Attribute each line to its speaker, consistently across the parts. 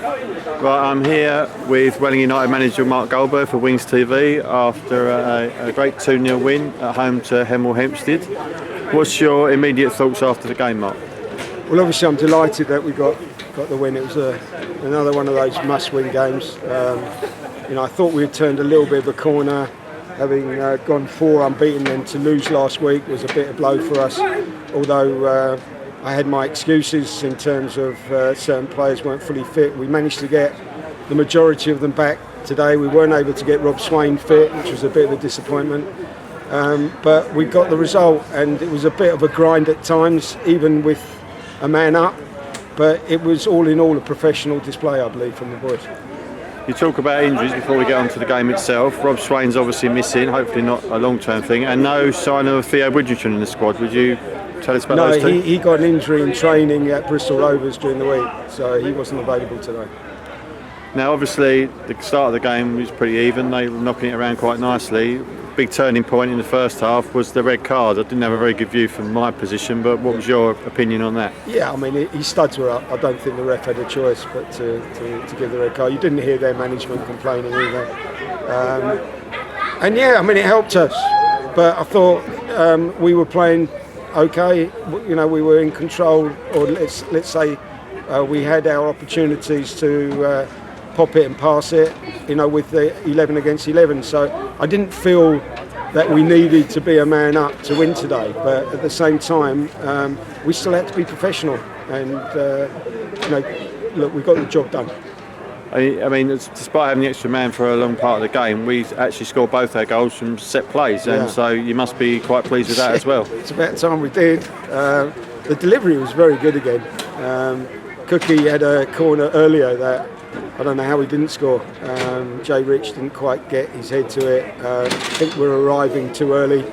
Speaker 1: Right, I'm here with Welling United manager Mark Goldberg for Wings TV after a great 2-0 win at home to Hemel Hempstead. What's your immediate thoughts after the game, Mark?
Speaker 2: Well, obviously I'm delighted that we got the win. It was another one of those must-win games. I thought we had turned a little bit of a corner, having gone 4 unbeaten, and to lose last week was a bit of blow for us. Although I had my excuses in terms of certain players weren't fully fit. We managed to get the majority of them back today. We weren't able to get Rob Swain fit, which was a bit of a disappointment. But we got the result, and it was a bit of a grind at times, even with a man up. But it was all in all a professional display, I believe, from the boys.
Speaker 1: You talk about injuries before we get on to the game itself. Rob Swain's obviously missing, hopefully not a long-term thing, and no sign of Theo Bridgerton in the squad. Would you tell us about those two?
Speaker 2: No, he got an injury in training at Bristol Rovers during the week, so he wasn't available today.
Speaker 1: Now, obviously, the start of the game was pretty even. They were knocking it around quite nicely. Big turning point in the first half was the red card. I didn't have a very good view from my position, but what was your opinion on that?
Speaker 2: Yeah, I mean, his studs were up. I don't think the ref had a choice but to give the red card. You didn't hear their management complaining either. And yeah, I mean, it helped us. But I thought we were playing okay. You know, we were in control, or let's say we had our opportunities to pop it and pass it, you know, with the 11 against 11. So I didn't feel that we needed to be a man up to win today. But at the same time, we still had to be professional. And, look, we got the job done.
Speaker 1: I mean, despite having the extra man for a long part of the game, we actually scored both our goals from set plays. And so you must be quite pleased with that as well. It's
Speaker 2: about time we did. The delivery was very good again. Cookie had a corner earlier that I don't know how he didn't score. Jay Rich didn't quite get his head to it. I think we're arriving too early.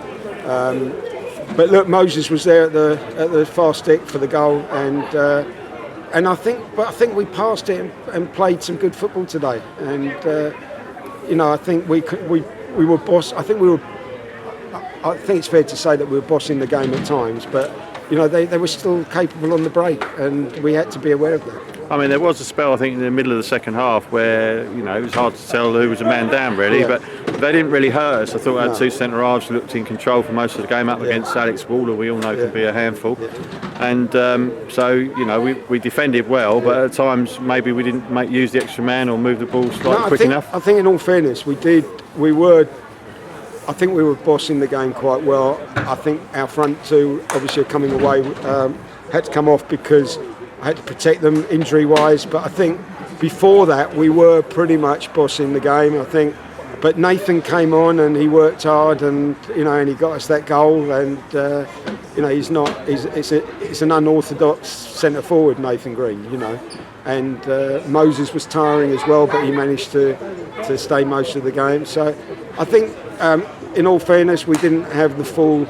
Speaker 2: But look, Moses was there at the far stick for the goal, and I think we passed it and played some good football today. And I think we were boss. I think it's fair to say that we were bossing the game at times, but they were still capable on the break, and we had to be aware of that.
Speaker 1: I mean, there was a spell, I think, in the middle of the second half where, it was hard to tell who was a man down, really, but they didn't really hurt us. I thought our two centre-halves looked in control for most of the game up against Alex Waller, we all know can be a handful. And we defended well, but at times maybe we didn't use the extra man or move the ball quick enough.
Speaker 2: I think in all fairness, we were bossing the game quite well. I think our front two, obviously, are coming away, had to come off because I had to protect them injury-wise. But I think before that, we were pretty much bossing the game, I think. But Nathan came on and he worked hard, and and he got us that goal. And it's an unorthodox centre forward, Nathan Green. And Moses was tiring as well, but he managed to stay most of the game. So I think, in all fairness, we didn't have the full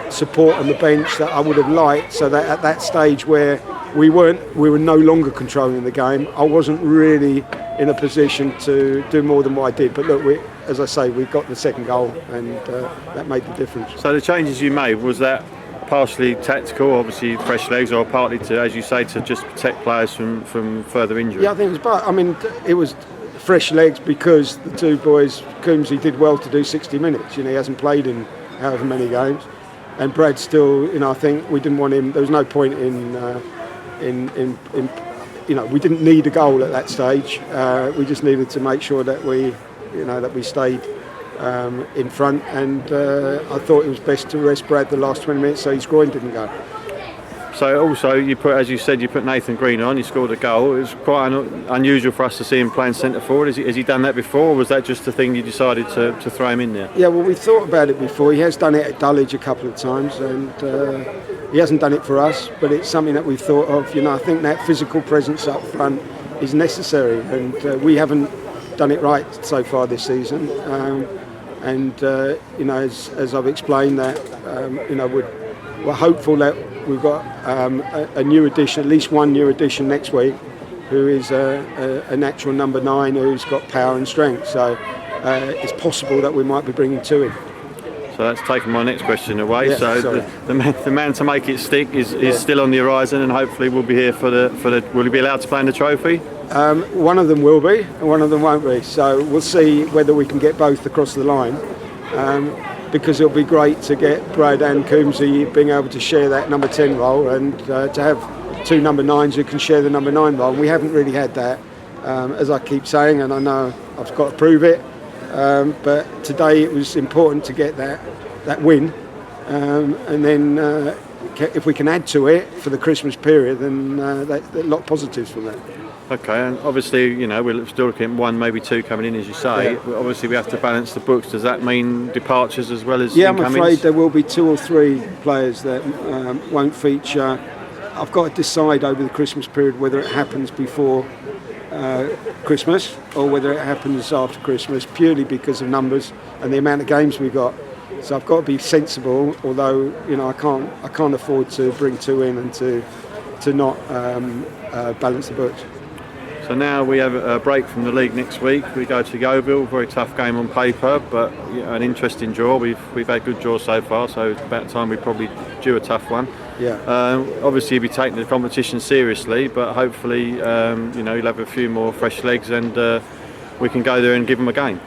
Speaker 2: support on the bench that I would have liked. So that at that stage where we were no longer controlling the game, I wasn't really in a position to do more than what I did. But look, as I say, we got the second goal, and that made the difference.
Speaker 1: So the changes you made, was that partially tactical, obviously fresh legs, or partly to, as you say, to just protect players from further injury?
Speaker 2: Yeah, I think it was fresh legs because the two boys, Coombsy did well to do 60 minutes. He hasn't played in however many games, and Brad still. I think we didn't want him. There was no point in we didn't need a goal at that stage. We just needed to make sure that we stayed in front, and I thought it was best to rest Brad the last 20 minutes so his groin didn't go.
Speaker 1: So also, you put Nathan Green on, you scored a goal. It was quite unusual for us to see him playing centre forward. Has he done that before, or was that just the thing you decided to throw him in there?
Speaker 2: Yeah, well, we thought about it before. He has done it at Dulwich a couple of times, and he hasn't done it for us, but it's something that we've thought of. I think that physical presence up front is necessary, and we haven't done it right so far this season. As I've explained, that we're hopeful that we've got a new addition, at least one new addition next week, who is a natural number 9 who's got power and strength. So it's possible that we might be bringing 2 in.
Speaker 1: So that's taken my next question away.
Speaker 2: Yeah,
Speaker 1: so
Speaker 2: sorry.
Speaker 1: the man to make it stick is still on the horizon, and hopefully we'll be here for the. Will he be allowed to play in the trophy?
Speaker 2: One of them will be, and one of them won't be. So we'll see whether we can get both across the line. Because it'll be great to get Brad and Coombsy being able to share that number 10 role, and to have two number 9s who can share the number 9 role. We haven't really had that, as I keep saying, and I know I've got to prove it. But today it was important to get that win, and then if we can add to it for the Christmas period, then a lot of positives from that.
Speaker 1: Okay, and obviously, we're still looking at 1, maybe 2 coming in, as you say.
Speaker 2: Yeah.
Speaker 1: Obviously, we have to balance the books. Does that mean departures as well as
Speaker 2: I'm
Speaker 1: incomings?
Speaker 2: afraid there will be 2 or 3 players that won't feature. I've got to decide over the Christmas period whether it happens before Christmas or whether it happens after Christmas, purely because of numbers and the amount of games we got. So I've got to be sensible, although I can't afford to bring 2 in and to not balance the books.
Speaker 1: So now we have a break from the league next week. We go to Yeovil, very tough game on paper, but an interesting draw. We've had good draws so far, so it's about time we probably do a tough one.
Speaker 2: Yeah.
Speaker 1: Obviously, you'll be taking the competition seriously, but hopefully, you'll have a few more fresh legs, and we can go there and give them a game.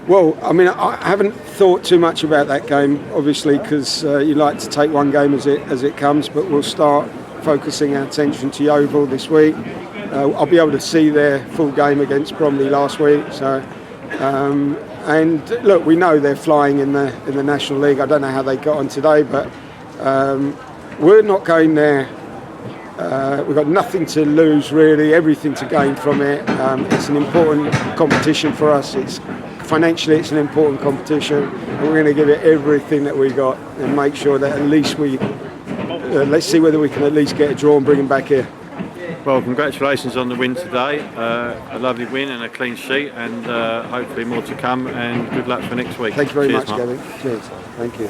Speaker 2: Well, I mean, I haven't thought too much about that game, obviously, because you like to take one game as it comes. But we'll start focusing our attention to Yeovil this week. I'll be able to see their full game against Bromley last week. So, and look, we know they're flying in the National League. I don't know how they got on today, but we're not going there. We've got nothing to lose, really, everything to gain from it. It's an important competition for us. Financially, it's an important competition, and we're going to give it everything that we got and make sure that at least let's see whether we can at least get a draw and bring them back here.
Speaker 1: Well, congratulations on the win today. A lovely win and a clean sheet, and hopefully more to come, and good luck for next week.
Speaker 2: Thank you very much,
Speaker 1: Mark.
Speaker 2: Gavin. Cheers. Thank you.